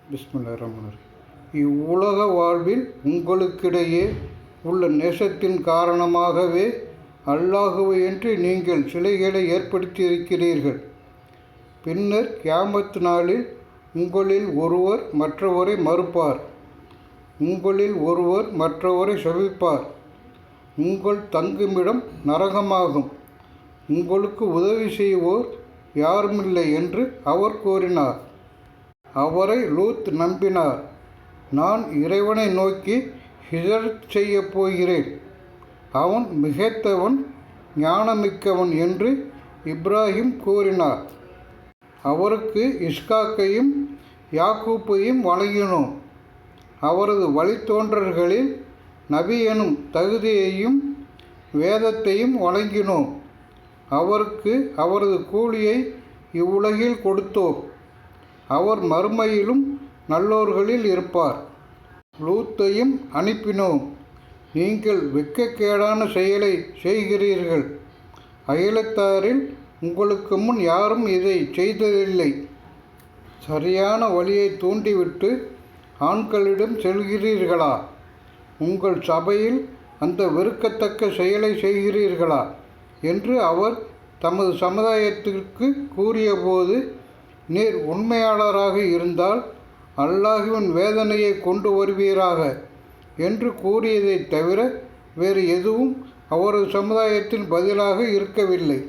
பிஸ்மில்லாஹிர்ரஹ்மானிர்ரஹீம். இவ்வுலக வாழ்வில் உங்களுக்கிடையே உள்ள நேசத்தின் காரணமாகவே அல்லாஹுவையன்றி நீங்கள் சிலைகளை ஏற்படுத்தியிருக்கிறீர்கள். பின்னர் கியாமத் நாளில் உங்களில் ஒருவர் மற்றவரை மறுப்பார், உங்களில் ஒருவர் மற்றவரை சபிப்பார். உங்கள் தங்குமிடம் நரகமாகும், உங்களுக்கு உதவி செய்வோர் யாருமில்லை என்று அவர் கூறினார். அவரை லூத் நம்பினார். நான் இறைவனை நோக்கி ஹிஜ்ரத் செய்யப் போகிறேன், அவன் மிகைத்தவன் ஞானமிக்கவன் என்று இப்ராஹிம் கூறினார். அவருக்கு இஸ்காக்கையும் யாக்கூப்பையும் வழங்கினோம். அவரது வழித்தோன்றல்களில் நபி எனும் தகுதியையும் வேதத்தையும் வழங்கினோம். அவருக்கு அவரது கூலியை இவ்வுலகில் கொடுத்தோம். அவர் மறுமையிலும் நல்லோர்களில் இருப்பார். லூத்தையும் அனுப்பினோம். நீங்கள் வெட்கக்கேடான செயலை செய்கிறீர்கள். அயலத்தாரில் உங்களுக்கு முன் யாரும் இதை செய்ததில்லை. சரியான வழியை தூண்டிவிட்டு ஆண்களிடம் செல்கிறீர்களா? உங்கள் சபையில் அந்த வெறுக்கத்தக்க செயலை செய்கிறீர்களா என்று அவர் தமது சமுதாயத்திற்கு கூறியபோது, நீர் உண்மையாளராக இருந்தால் அல்லாஹ்வின் வேதனையை கொண்டு வருவீராக என்று கூறியதைத் தவிர வேறு எதுவும் அவரது சமுதாயத்தின் பதிலாக இருக்கவில்லை.